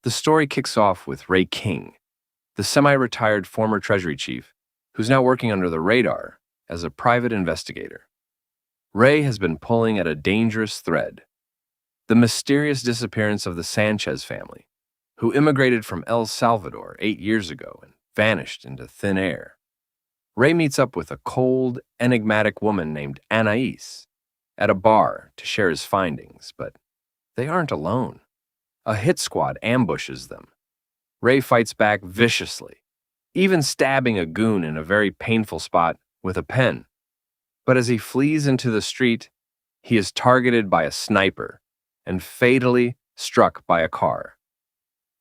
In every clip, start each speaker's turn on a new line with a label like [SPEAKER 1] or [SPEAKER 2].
[SPEAKER 1] The story kicks off with Ray King, the semi-retired former Treasury chief, who's now working under the radar as a private investigator. Ray has been pulling at a dangerous thread: the mysterious disappearance of the Sanchez family, who immigrated from El Salvador 8 years ago and vanished into thin air. Ray meets up with a cold, enigmatic woman named Anais at a bar to share his findings, but they aren't alone. A hit squad ambushes them. Ray fights back viciously, even stabbing a goon in a very painful spot with a pen. But as he flees into the street, he is targeted by a sniper and fatally struck by a car.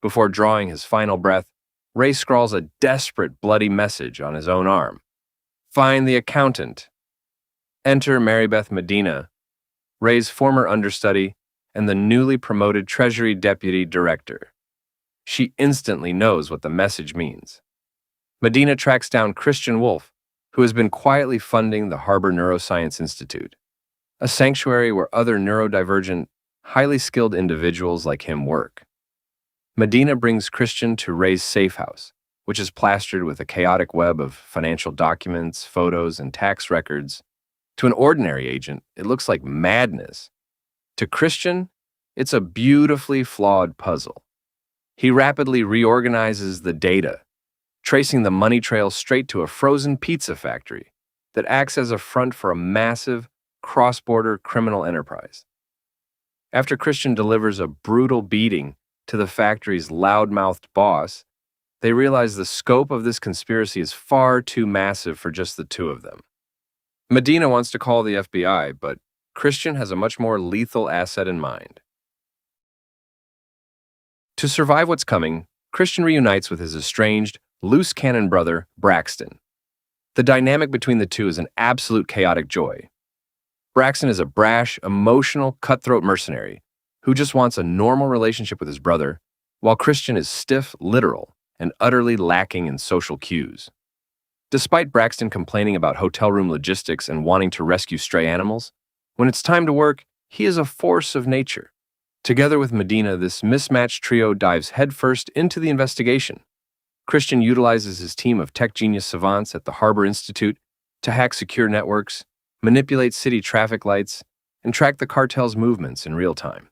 [SPEAKER 1] Before drawing his final breath, Ray scrawls a desperate, bloody message on his own arm. "Find the accountant." Enter Marybeth Medina, Ray's former understudy and the newly promoted Treasury Deputy Director. She instantly knows what the message means. Medina tracks down Christian Wolf, who has been quietly funding the Harbor Neuroscience Institute, a sanctuary where other neurodivergent, highly skilled individuals like him work. Medina brings Christian to Ray's safe house, which is plastered with a chaotic web of financial documents, photos, and tax records. To an ordinary agent, it looks like madness. To Christian, it's a beautifully flawed puzzle. He rapidly reorganizes the data, tracing the money trail straight to a frozen pizza factory that acts as a front for a massive, cross-border criminal enterprise. After Christian delivers a brutal beating to the factory's loud-mouthed boss, they realize the scope of this conspiracy is far too massive for just the two of them. Medina wants to call the FBI, but Christian has a much more lethal asset in mind. To survive what's coming, Christian reunites with his estranged, loose-cannon brother, Braxton. The dynamic between the two is an absolute chaotic joy. Braxton is a brash, emotional, cutthroat mercenary who just wants a normal relationship with his brother, while Christian is stiff, literal, and utterly lacking in social cues. Despite Braxton complaining about hotel room logistics and wanting to rescue stray animals, when it's time to work, he is a force of nature. Together with Medina, this mismatched trio dives headfirst into the investigation. Christian utilizes his team of tech genius savants at the Harbor Institute to hack secure networks, manipulate city traffic lights, and track the cartel's movements in real time.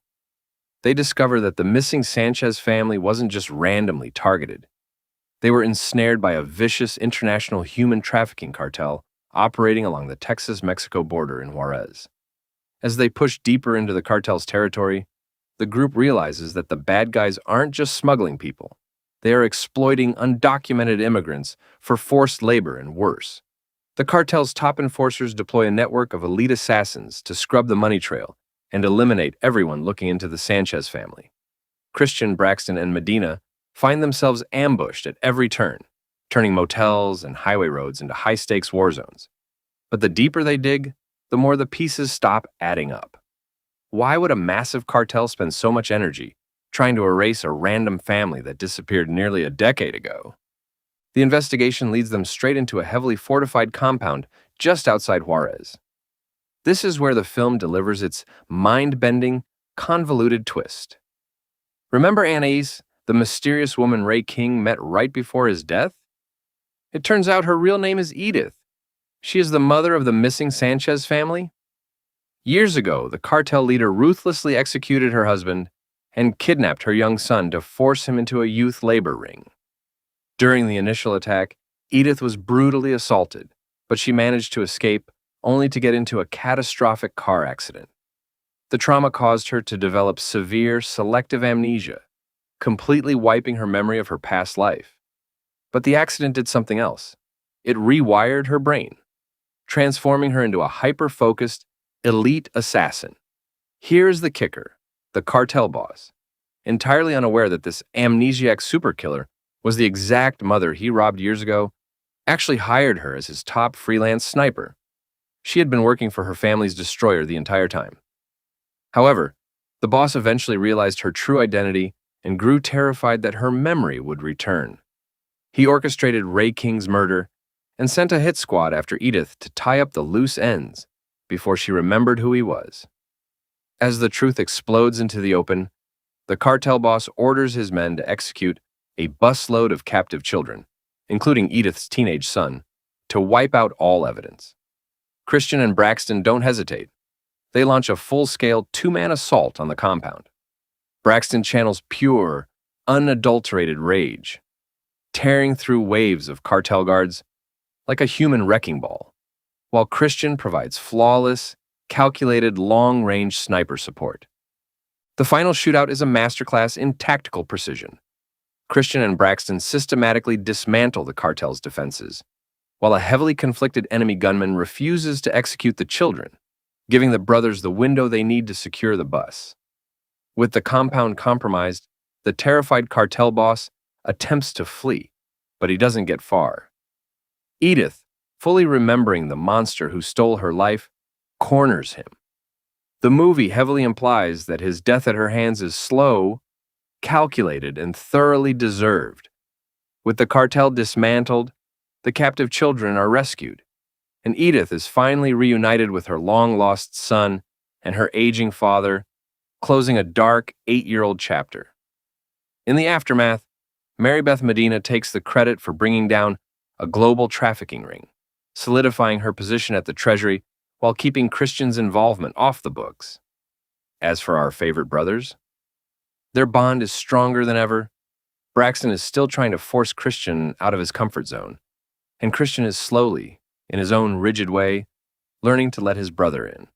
[SPEAKER 1] They discover that the missing Sanchez family wasn't just randomly targeted. They were ensnared by a vicious international human trafficking cartel operating along the Texas-Mexico border in Juarez. As they push deeper into the cartel's territory, the group realizes that the bad guys aren't just smuggling people. They are exploiting undocumented immigrants for forced labor and worse. The cartel's top enforcers deploy a network of elite assassins to scrub the money trail and eliminate everyone looking into the Sanchez family. Christian, Braxton, and Medina find themselves ambushed at every turn, turning motels and highway roads into high-stakes war zones. But the deeper they dig, the more the pieces stop adding up. Why would a massive cartel spend so much energy trying to erase a random family that disappeared nearly a decade ago? The investigation leads them straight into a heavily fortified compound just outside Juarez. This is where the film delivers its mind-bending, convoluted twist. Remember Anais, the mysterious woman Ray King met right before his death? It turns out her real name is Edith. She is the mother of the missing Sanchez family. Years ago, the cartel leader ruthlessly executed her husband and kidnapped her young son to force him into a youth labor ring. During the initial attack, Edith was brutally assaulted, but she managed to escape, only to get into a catastrophic car accident. The trauma caused her to develop severe selective amnesia, completely wiping her memory of her past life. But the accident did something else. It rewired her brain, transforming her into a hyper-focused, elite assassin. Here's the kicker: the cartel boss, entirely unaware that this amnesiac superkiller was the exact mother he robbed years ago, actually hired her as his top freelance sniper. She had been working for her family's destroyer the entire time. However, the boss eventually realized her true identity and grew terrified that her memory would return. He orchestrated Ray King's murder and sent a hit squad after Edith to tie up the loose ends before she remembered who he was. As the truth explodes into the open, The cartel boss orders his men to execute a busload of captive children, including Edith's teenage son, to wipe out all evidence. Christian and Braxton don't hesitate. They launch a full-scale two-man assault on the compound. Braxton channels pure, unadulterated rage, tearing through waves of cartel guards like a human wrecking ball, while Christian provides flawless, calculated long-range sniper support. The final shootout is a masterclass in tactical precision. Christian and Braxton systematically dismantle the cartel's defenses, while a heavily conflicted enemy gunman refuses to execute the children, giving the brothers the window they need to secure the bus. With the compound compromised, the terrified cartel boss attempts to flee, but he doesn't get far. Edith, fully remembering the monster who stole her life, corners him. The movie heavily implies that his death at her hands is slow, calculated, and thoroughly deserved. With the cartel dismantled, the captive children are rescued, and Edith is finally reunited with her long-lost son and her aging father, closing a dark 8-year-old chapter. In the aftermath, Mary Beth Medina takes the credit for bringing down a global trafficking ring, solidifying her position at the Treasury while keeping Christian's involvement off the books. As for our favorite brothers, their bond is stronger than ever. Braxton is still trying to force Christian out of his comfort zone, and Christian is slowly, in his own rigid way, learning to let his brother in.